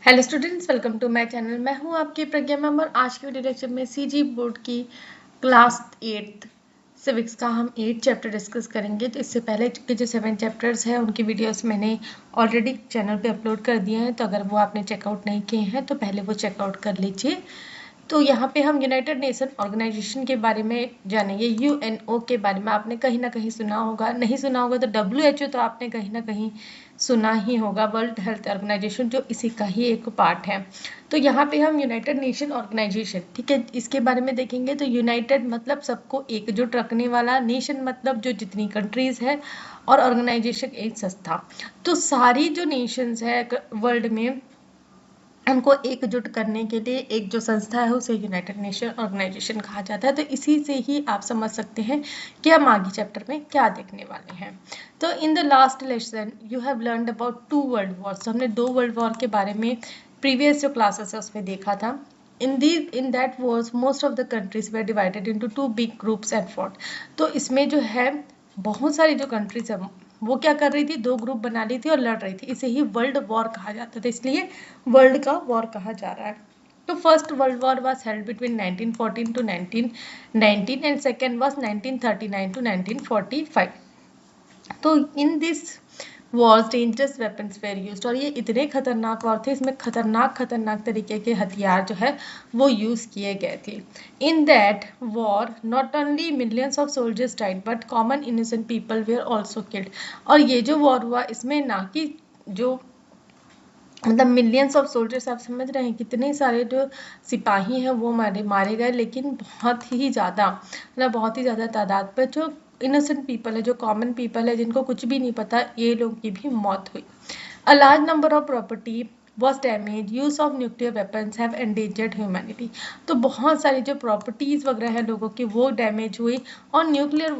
Hello students, welcome to my channel. मैं हूं आपकी प्रज्ञा मैम और आज के वीडियो लेक्चर में सीजी बोर्ड की क्लास 8 सिविक्स का हम 8 चैप्टर डिस्कस करेंगे। तो इससे पहले के जो 7 चैप्टर्स हैं उनकी वीडियोस मैंने ऑलरेडी चैनल पे अपलोड कर दिए हैं, तो अगर वो आपने चेकआउट नहीं किए हैं तो पहले वो चेकआउट कर लीजिए। तो यहाँ पे हम यूनाइटेड नेशन ऑर्गेनाइजेशन के बारे में जानेंगे। यूएनओ के बारे में आपने कहीं ना कहीं सुना होगा, नहीं सुना होगा तो डब्ल्यूएचओ तो आपने कहीं ना कहीं सुना ही होगा, वर्ल्ड हेल्थ ऑर्गेनाइजेशन, जो इसी का ही एक पार्ट है। तो यहाँ पे हम यूनाइटेड नेशन ऑर्गेनाइजेशन, ठीक है, इसके बारे में देखेंगे। तो यूनाइटेड मतलब सबको एकजुट रखने वाला, नेशन मतलब जो जितनी कंट्रीज है, और ऑर्गेनाइजेशन एक संस्था। तो सारी जो नेशंस है वर्ल्ड में उनको एकजुट करने के लिए एक जो संस्था है उसे यूनाइटेड नेशन ऑर्गेनाइजेशन कहा जाता है। तो इसी से ही आप समझ सकते हैं कि हम आगे चैप्टर में क्या देखने वाले हैं। तो in the last lesson you have learned about 2 world Wars. तो हमने 2 वर्ल्ड वॉर के बारे में प्रीवियस जो क्लासेस है उसमें देखा था। in that wars most of the countries were divided into 2 big groups and fought। तो इसमें जो है बहुत सारी जो कंट्रीज है वो क्या कर रही थी, 2 ग्रुप बना ली थी और लड़ रही थी। इसे ही वर्ल्ड वॉर कहा जाता था, इसलिए वर्ल्ड का वॉर कहा जा रहा है। तो first world war was held between 1914 to 1919 and second was 1939 to 1945। तो in this wars dangerous weapons were used, और ये इतने खतरनाक वॉर थे, इसमें खतरनाक तरीके के हथियार जो है वो यूज किए गए थे। In that war not only millions of soldiers died but common innocent people were also killed. और ये जो वॉर हुआ इसमें ना कि जो मतलब मिलियंस ऑफ सोल्जर्स, आप समझ रहे हैं कितने सारे जो सिपाही हैं वो मारे गए, लेकिन बहुत ही ज़्यादा मतलब बहुत ही ज़्यादा तादाद पर जो इनोसेंट पीपल है, जो कॉमन पीपल है, जिनको कुछ भी नहीं पता, ये लोग की भी मौत हुई। A large number of property was damage, use of nuclear weapons have endangered humanity. तो बहुत सारी जो प्रॉपर्टीज वगैरह है लोगों की वो डैमेज हुई, और न्यूक्लियर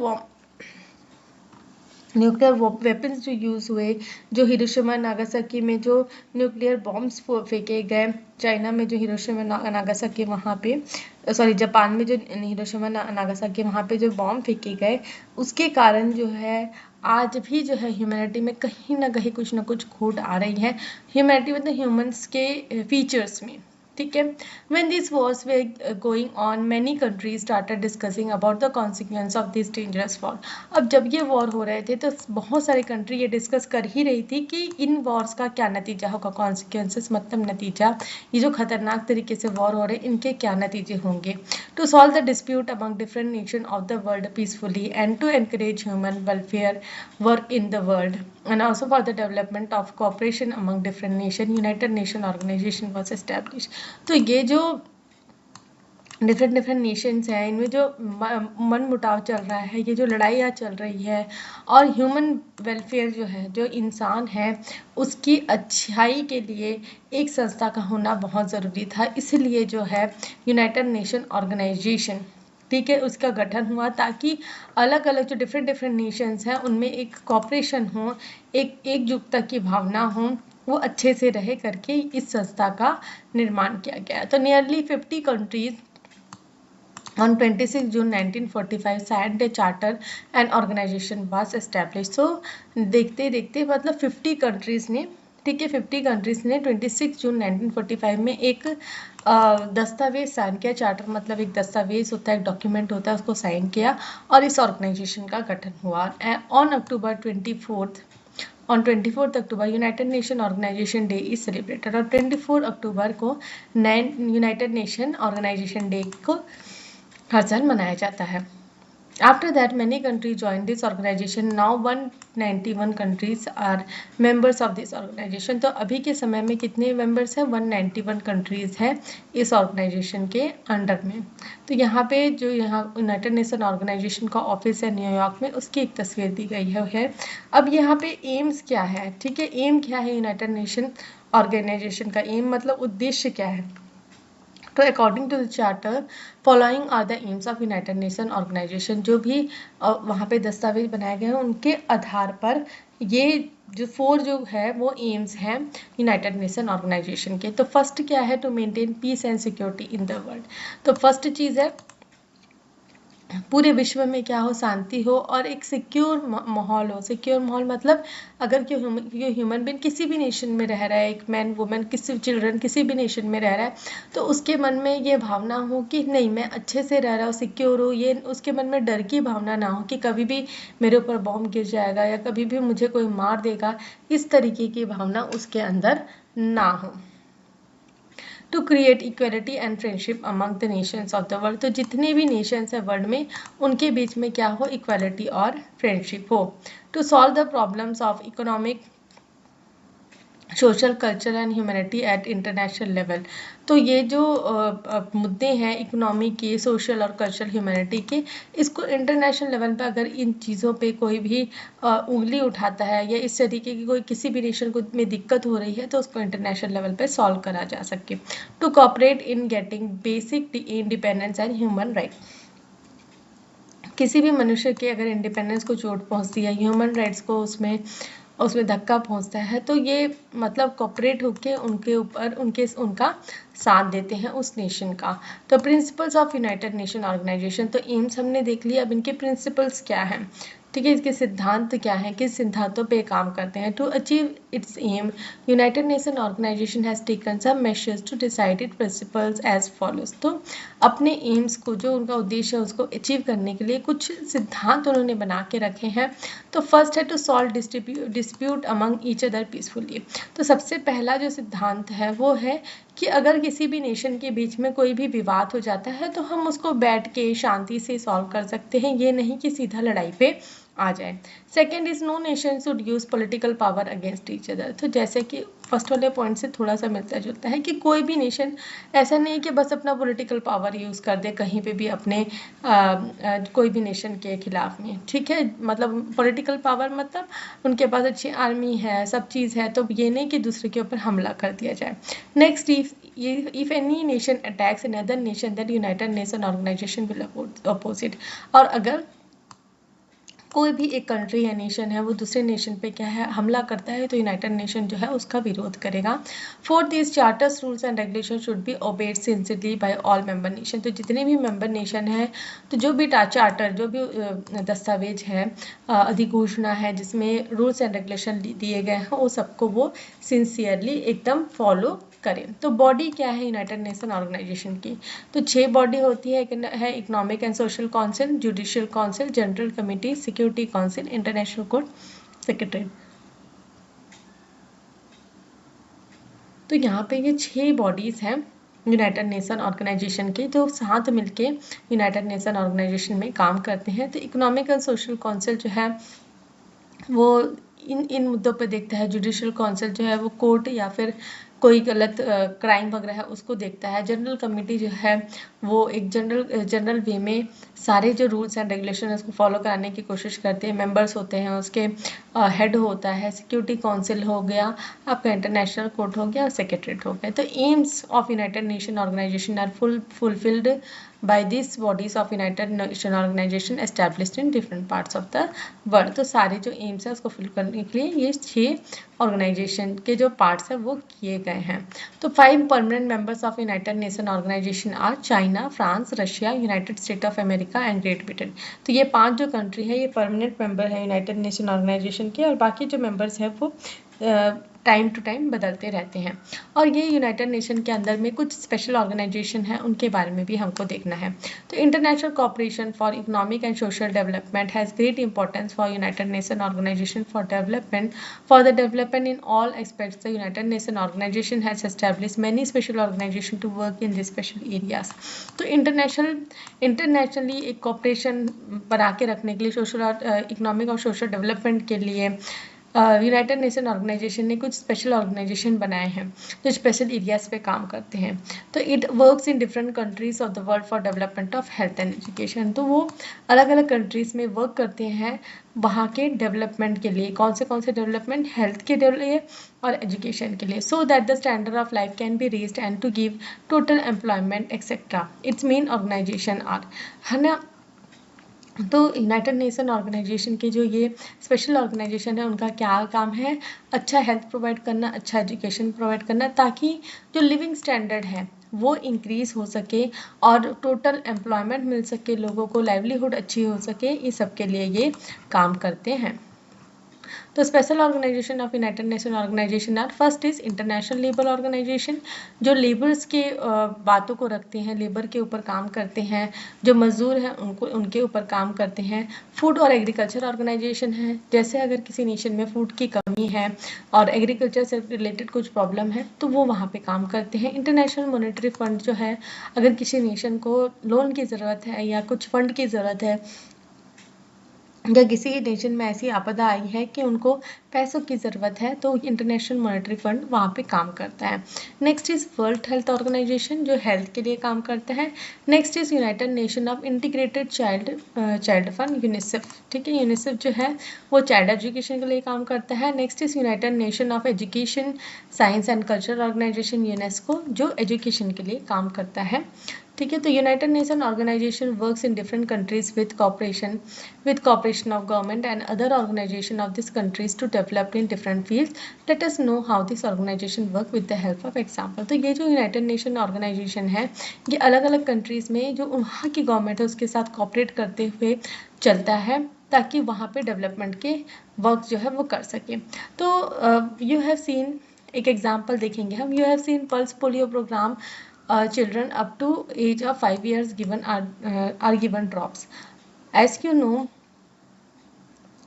वेपन्स जो यूज़ हुए, जो हिरोशिमा नागासाकी में जो न्यूक्लियर बॉम्ब्स फेंके गए, चाइना में जो हिरोशिमा नागासाकी वहाँ पे, सॉरी जापान में जो हिरोशिमा नागासाकी वहाँ पे जो बॉम्ब फेंके गए, उसके कारण जो है आज भी जो है ह्यूमैनिटी में कहीं ना कुछ खोट आ रही है। ह्यूमैनिटी मतलब ह्यूमंस के फीचर्स में, ठीक है। When these wars were going on, many countries started discussing about the consequence of this dangerous war। अब जब ये वॉर हो रहे थे तो बहुत सारी कंट्री ये डिस्कस कर ही रही थी कि इन वॉर्स का क्या नतीजा होगा, कॉन्सिक्वेंसेस मतलब नतीजा, ये जो खतरनाक तरीके से वॉर हो रहे हैं इनके क्या नतीजे होंगे। To solve the dispute among different nation of the world peacefully and to encourage human welfare work in the world and also for the development of cooperation among different nations, United Nation Organization was established। तो ये जो different Nations हैं इनमें जो मन मुटाव चल रहा है, ये जो लड़ाइयाँ चल रही है, और ह्यूमन वेलफेयर जो है, जो इंसान है उसकी अच्छाई के लिए एक संस्था का होना बहुत ज़रूरी था। इसलिए जो है यूनाइटेड नेशन ऑर्गेनाइजेशन, ठीक है, उसका गठन हुआ ताकि अलग अलग जो डिफरेंट नेशंस हैं उनमें एक कॉपरेशन हो, एक एकजुटता की भावना हो, वो अच्छे से रहे करके इस संस्था का निर्माण किया गया। तो nearly 50 countries on 26 June 1945 signed a charter and organization was established। so देखते देखते मतलब 50 कंट्रीज ने, ठीक है, 50 कंट्रीज ने 26 जून 1945 में एक दस्तावेज साइन किया। चार्टर मतलब एक दस्तावेज होता है, एक डॉक्यूमेंट होता है, उसको साइन किया और इस ऑर्गेनाइजेशन का गठन हुआ। On October 24 October United Nation Organization Day is celebrated, और 24 अक्टूबर को यूनाइटेड नेशन ऑर्गेनाइजेशन डे को हर साल मनाया जाता है। After that, many countries joined this organization. Now 191 countries are members of this organization। तो अभी के समय में कितने मेंबर्स हैं? 191 कंट्रीज हैं इस ऑर्गेनाइजेशन के अंडर में। तो यहाँ पे जो यहाँ यूनाइटेड नेशन ऑर्गेनाइजेशन का ऑफिस है न्यूयॉर्क में, उसकी एक तस्वीर दी गई है। अब यहाँ पे एम्स क्या है, ठीक है, एम क्या है यूनाइटेड नेशन ऑर्गेनाइजेशन का? एम मतलब उद्देश्य क्या है? तो according to the charter following are the aims of United Nation Organization, जो भी वहाँ पे दस्तावेज बनाए गए हैं उनके आधार पर ये जो 4 जो है वो एम्स हैं यूनाइटेड नेशन ऑर्गेनाइजेशन के। तो फर्स्ट क्या है? To maintain peace and security in the world. तो फर्स्ट चीज़ है पूरे विश्व में क्या हो, शांति हो और एक सिक्योर माहौल हो। सिक्योर माहौल मतलब अगर कोई ह्यूमन बीइंग किसी भी नेशन में रह रहा है, एक मैन वुमेन किसी चिल्ड्रन किसी भी नेशन में रह रहा है, तो उसके मन में ये भावना हो कि नहीं मैं अच्छे से रह रहा हूँ, सिक्योर हो, ये उसके मन में डर की भावना ना हो कि कभी भी मेरे ऊपर बॉम्ब गिर जाएगा या कभी भी मुझे कोई मार देगा, इस तरीके की भावना उसके अंदर ना हो। To create equality and friendship among the nations of the world, तो जितने भी नेशंस है वर्ल्ड में उनके बीच में क्या हो, इक्वलिटी और फ्रेंडशिप हो। To solve the problems of economic, social, culture and humanity at international level, तो ये जो मुद्दे हैं इकोनॉमी के, सोशल और कल्चरल ह्यूमैनिटी के, इसको इंटरनेशनल लेवल पे अगर इन चीज़ों पे कोई भी उंगली उठाता है या इस तरीके की कोई किसी भी नेशन को में दिक्कत हो रही है तो उसको इंटरनेशनल लेवल पे सॉल्व करा जा सके। To cooperate in getting basic independence and human right, किसी भी मनुष्य के अगर इंडिपेंडेंस को चोट पहुंचती है, ह्यूमन राइट्स को उसमें धक्का पहुंचता है, तो ये मतलब कॉपरेट होके उनके ऊपर उनका साथ देते हैं उस नेशन का। तो principles of United Nation Organization, तो एम्स हमने देख लिया, अब इनके प्रिंसिपल्स क्या हैं, ठीक है, इसके सिद्धांत क्या हैं, किस सिद्धांतों पे काम करते हैं। To achieve its aim, United Nation Organization has taken some measures to decide it principles as follows, तो अपने एम्स को, जो उनका उद्देश्य है उसको अचीव करने के लिए कुछ सिद्धांत उन्होंने बना के रखे हैं। तो फर्स्ट है to solve dispute among each other peacefully, तो सबसे पहला जो सिद्धांत है वो है कि अगर किसी भी नेशन के बीच में कोई भी विवाद हो जाता है तो हम उसको बैठ के शांति से सॉल्व कर सकते हैं, ये नहीं कि सीधा लड़ाई पे आ जाए। Second is no nation should use political power against each other, तो जैसे कि फर्स्ट वाले पॉइंट से थोड़ा सा मिलता जुलता है कि कोई भी नेशन ऐसा नहीं कि बस अपना पॉलिटिकल पावर यूज कर दे कहीं पे भी अपने कोई भी नेशन के खिलाफ में, ठीक है, मतलब पॉलिटिकल पावर मतलब उनके पास अच्छी आर्मी है, सब चीज़ है, तो ये नहीं कि दूसरे के ऊपर हमला कर दिया जाए। Next, if any nation attacks another nation, then United Nation Organization will oppose it, और अगर कोई भी एक कंट्री या नेशन है वो दूसरे नेशन पे क्या है हमला करता है तो यूनाइटेड नेशन जो है उसका विरोध करेगा। Fourth is charters, rules and regulation should be obeyed sincerely by all member nation, तो जितने भी मेंबर नेशन है, तो जो भी चार्टर, जो भी दस्तावेज है, अधिघोषणा है जिसमें रूल्स एंड रेगुलेशन दिए गए हैं, वो सबको वो सिंसियरली एकदम फॉलो करें। तो बॉडी क्या है यूनाइटेड नेशन ऑर्गेनाइजेशन की, तो 6 बॉडी होती है economic and social council, judicial council, general committee, security council, international court, secretary. तो यहाँ पे ये 6 बॉडीज हैं यूनाइटेड नेशन ऑर्गेनाइजेशन के, जो साथ मिलके यूनाइटेड नेशन ऑर्गेनाइजेशन में काम करते हैं। तो इकोनॉमिक एंड सोशल काउंसिल जो है वो इन मुद्दों पे देखता है। जुडिशियल काउंसिल जो है वो कोर्ट या फिर कोई गलत क्राइम वगैरह है उसको देखता है। जनरल कमेटी जो है वो एक जनरल वे में सारे जो रूल्स एंड रेगुलेशन उसको फॉलो कराने की कोशिश करते हैं, मेंबर्स होते हैं उसके, हेड होता है। सिक्योरिटी काउंसिल हो गया आपका, इंटरनेशनल कोर्ट हो गया, सेक्रेटरीट हो गया। तो aims of United Nation Organization are fulfilled by these bodies of United Nation Organization established in different parts of the world। तो सारे जो एम्स है उसको फिल करने के लिए ये 6 ऑर्गेनाइजेशन के जो पार्ट्स है वो किए गए हैं। तो 5 permanent members of United Nation Organization are China, France, Russia, United State of America and Great Britain. तो ये 5 जो कंट्री है ये परमानेंट मेंबर है यूनाइटेड नेशन ऑर्गेनाइजेशन के, और बाकी जो मेंबर्स है वो टाइम टू टाइम बदलते रहते हैं। और ये यूनाइटेड नेशन के अंदर में कुछ स्पेशल ऑर्गेनाइजेशन है उनके बारे में भी हमको देखना है। तो international cooperation for economic and social development has great importance for United Nation Organization for the development in all aspects. The United Nation Organization has established many special organization to work in this special areas. तो internationally एक cooperation बना के रखने के लिए, social और economic और social development के लिए यूनाइटेड नेशन ऑर्गेनाइजेशन ने कुछ स्पेशल ऑर्गेनाइजेशन बनाए हैं जो स्पेशल एरियाज पे काम करते हैं। तो it works in different countries of the world for development of health and education. तो वो अलग अलग कंट्रीज में वर्क करते हैं वहाँ के डेवलपमेंट के लिए। कौन से डेवलपमेंट? हेल्थ के लिए और एजुकेशन के लिए। So that the standard of life can be raised and to give total employment etcetera. Its main organization are, है ना, तो यूनाइटेड नेशन ऑर्गेनाइजेशन के जो ये स्पेशल ऑर्गेनाइजेशन है उनका क्या काम है, अच्छा हेल्थ प्रोवाइड करना, अच्छा एजुकेशन प्रोवाइड करना, ताकि जो लिविंग स्टैंडर्ड है वो इंक्रीज हो सके और टोटल एम्प्लॉयमेंट मिल सके, लोगों को लाइवलीहुड अच्छी हो सके, इस सब के लिए ये काम करते हैं। तो special organization of United Nation Organization are, first is international labour organization, जो लेबर्स के बातों को रखते हैं, लेबर के ऊपर काम करते हैं, जो मजदूर हैं उनको उनके ऊपर काम करते हैं। फूड और एग्रीकल्चर ऑर्गेनाइजेशन है, जैसे अगर किसी नेशन में फूड की कमी है और एग्रीकल्चर से रिलेटेड कुछ प्रॉब्लम है तो वो वहाँ पे काम करते हैं। इंटरनेशनल मॉनेटरी फंड जो है, अगर किसी नेशन को लोन की ज़रूरत है या कुछ फंड की ज़रूरत है या किसी नेशन में ऐसी आपदा आई है कि उनको पैसों की ज़रूरत है, तो इंटरनेशनल मॉनेटरी फंड वहाँ पे काम करता है। Next is world health organization, जो हेल्थ के लिए काम करता है। Next is United Nation of integrated child fund, UNICEF. ठीक है, यूनिसेफ जो है वो चाइल्ड एजुकेशन के लिए काम करता है। Next is United Nation of education science and culture organization, UNESCO, जो एजुकेशन के लिए काम करता है। ठीक है, तो United Nation Organization works in different countries with cooperation of government and other organization of these countries to develop in different fields. Let us know how this organization work with the help of example. तो ये जो United Nation organisation है ये अलग अलग countries में जो वहाँ की गवर्नमेंट है उसके साथ कॉपरेट करते हुए चलता है ताकि वहाँ पे डेवलपमेंट के वर्क जो है वो कर सके। तो यू हैव सीन, एक एग्जाम्पल देखेंगे हम, you have seen pulse polio programme, children up to age of 5 years are given drops. As you know,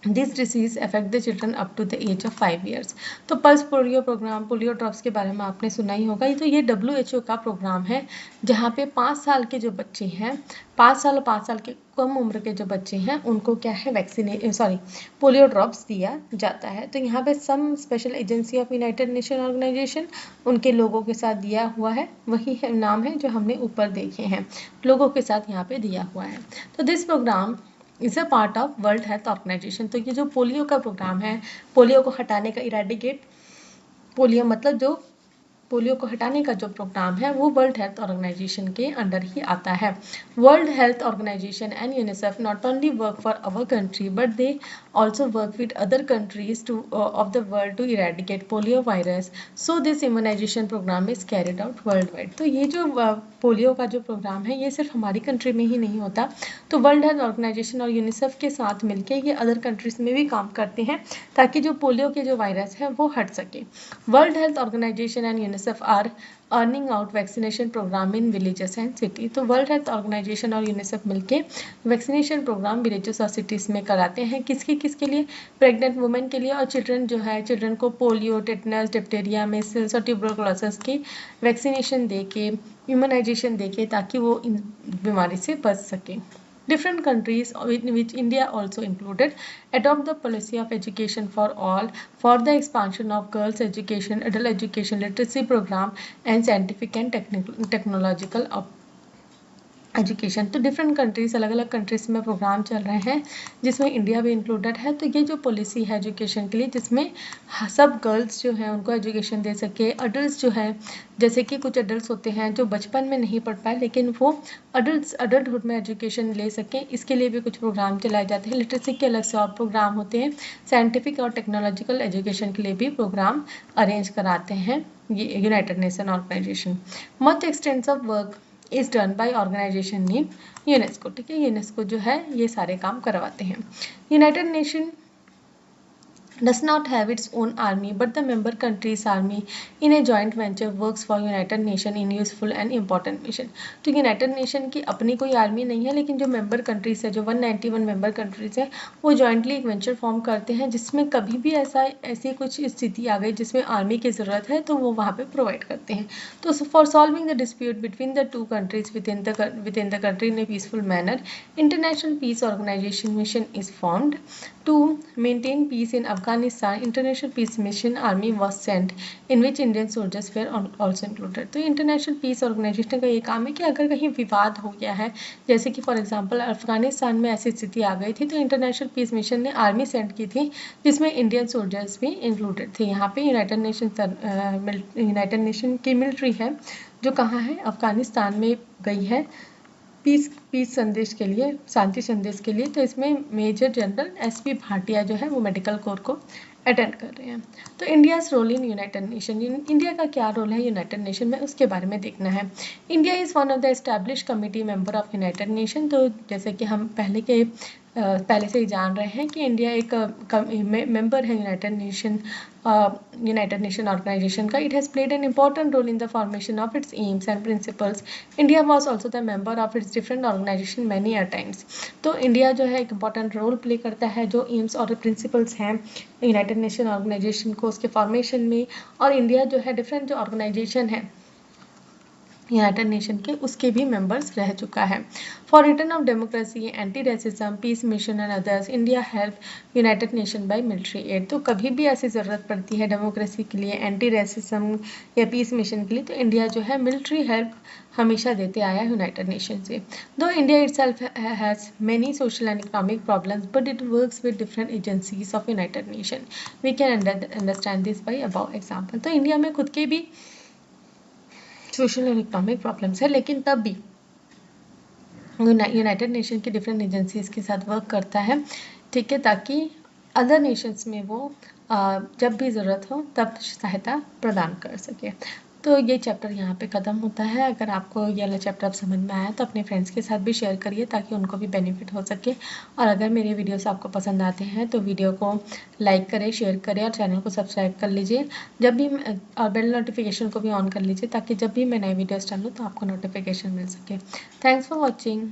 this disease affect the children up to the age of 5 years. तो pulse polio programme, polio drops के बारे में आपने सुना ही होगा। तो ये WHO का प्रोग्राम है जहाँ पे 5 साल के जो बच्चे हैं, 5 साल और 5 साल के कम उम्र के जो बच्चे हैं उनको क्या है पोलियो ड्रॉप्स दिया जाता है। तो यहाँ पे some special agency of United Nation Organization उनके लोगों के साथ दिया हुआ है, वही है नाम है जो हमने ऊपर देखे हैं, लोगों के साथ यहाँ पे दिया हुआ है। तो this programme is a part of world health organization. तो ये जो पोलियो का प्रोग्राम है, पोलियो को हटाने का, इरेडिकेट पोलियो मतलब जो पोलियो को हटाने का जो प्रोग्राम है वो वर्ल्ड हेल्थ ऑर्गेनाइजेशन के अंडर ही आता है। World health organization and UNICEF not only work for our country but they also work with other countries of the world to eradicate polio virus. So this immunization program is carried out worldwide. तो ये जो polio का जो programme है ये सिर्फ हमारी country में ही नहीं होता, तो वर्ल्ड हेल्थ ऑर्गेनाइजेशन और यूनिसेफ के साथ मिलके ये अदर कंट्रीज में भी काम करते हैं ताकि जो पोलियो के जो वायरस है वो हट सके। World health organization and UNICEF are earning out vaccination programme in villages and city. तो वर्ल्ड हेल्थ ऑर्गेनाइजेशन और यूनिसेफ मिलके वैक्सीनेशन प्रोग्राम विलेजेस और सिटीज में कराते हैं। किसके लिए? प्रेग्नेंट वुमेन के लिए और चिल्ड्रन जो है, चिल्ड्रन को पोलियो, टेटनस, डिप्थीरिया, मेसल्स और ट्यूबरकुलोसिस की वैक्सीनेशन देके, इम्यूनाइजेशन देके ताकि वो इन बीमारी से बच सके। Different countries, in which India also included, adopt the policy of education for all for the expansion of girls' education, adult education, literacy program, and scientific and technological education. तो different countries, अलग अलग countries में programme चल रहे हैं जिसमें India भी included है। तो ये जो पॉलिसी है एजुकेशन के लिए जिसमें सब गर्ल्स जो हैं उनको एजुकेशन दे सके, अडल्ट जो है, जैसे कि कुछ अडल्ट होते हैं जो बचपन में नहीं पढ़ पाए लेकिन वो अडल्टहुड में एजुकेशन ले सकें, इसके लिए भी कुछ प्रोग्राम चलाए जाते हैं। लिटरेसी के अलग से और प्रोग्राम होते हैं। साइंटिफिक और टेक्नोलॉजिकल एजुकेशन के लिए भी प्रोग्राम अरेंज कराते हैं ये United Nation Organization. Much extent of work is done by organization name UNESCO. ठीक है, यूनेस्को जो है ये सारे काम करवाते हैं। United nation does not have its own army but the member countries army in a joint venture works for United Nation in useful and important mission. तो United Nation की अपनी कोई आर्मी नहीं है लेकिन जो मेंबर कंट्रीज है, जो 191 मेंबर कंट्रीज है, वो जॉइंटली एक वेंचर फॉर्म करते हैं जिसमें कभी भी ऐसी कुछ स्थिति आ गई जिसमें आर्मी की ज़रूरत है तो वो वहाँ पे प्रोवाइड करते हैं। तो for solving the dispute between the two countries within the country in a peaceful manner, international peace organization mission is formed to maintain peace in Afghanistan. International Peace Mission Army was sent in which Indian soldiers were also included. तो international peace organisation का ये काम है कि अगर कहीं विवाद हो गया है, जैसे कि फॉर एग्जांपल अफगानिस्तान में ऐसी स्थिति आ गई थी तो इंटरनेशनल पीस मिशन ने आर्मी सेंड की थी जिसमें इंडियन सोल्जर्स भी इंक्लूडेड थे। यहाँ पे यूनाइटेड नेशन की मिलिट्री है जो कहाँ है, अफगानिस्तान में गई है पीस संदेश के लिए, शांति संदेश के लिए। तो इसमें मेजर जनरल एसपी भाटिया जो है वो मेडिकल कोर को अटेंड कर रहे हैं। तो India's role in United Nation, India का क्या रोल है यूनाइटेड नेशन में, उसके बारे में देखना है। India is one of the establish committee member of United nation. तो जैसे कि हम पहले से ही जान रहे हैं कि इंडिया एक मेंबर है यूनाइटेड नेशन ऑर्गेनाइजेशन का। It has played an important role in the formation of its aims and principles. India was also the member of its different organization many a times. तो India जो है एक important role play करता है जो AIIMS और principles हैं United Nation organisation को, उसके फॉर्मेशन में। और इंडिया जो है डिफरेंट जो ऑर्गेनाइजेशन है यूनाइटेड नेशन के, उसके भी मेंबर्स रह चुका है। For return of democracy, anti racism, peace mission and others, India help United Nation by military aid. तो कभी भी ऐसी ज़रूरत पड़ती है डेमोक्रेसी के लिए, एंटी रेसिज्म या पीस मिशन के लिए, तो इंडिया जो है मिलिट्री हेल्प हमेशा देते आया यूनाइटेड नेशन से। Though India itself has many social and economic problems but it works with different agencies of United Nation. We can understand this by above example. तो इंडिया में खुद के भी सोशल एंड इकोनॉमिक प्रॉब्लम्स है, लेकिन तब भी यूनाइटेड नेशन की डिफरेंट एजेंसीज के साथ वर्क करता है, ठीक है, ताकि अदर नेशंस में वो जब भी ज़रूरत हो तब सहायता प्रदान कर सके। तो ये चैप्टर यहाँ पे ख़त्म होता है। अगर आपको ये वाला चैप्टर अब समझ में आया तो अपने फ्रेंड्स के साथ भी शेयर करिए ताकि उनको भी बेनिफिट हो सके। और अगर मेरे वीडियोस आपको पसंद आते हैं तो वीडियो को लाइक करें, शेयर करें और चैनल को सब्सक्राइब कर लीजिए। जब भी और बेल नोटिफिकेशन को भी ऑन कर लीजिए ताकि जब भी मैं नए वीडियोस डालूँ तो आपको नोटिफिकेशन मिल सके। Thanks for watching.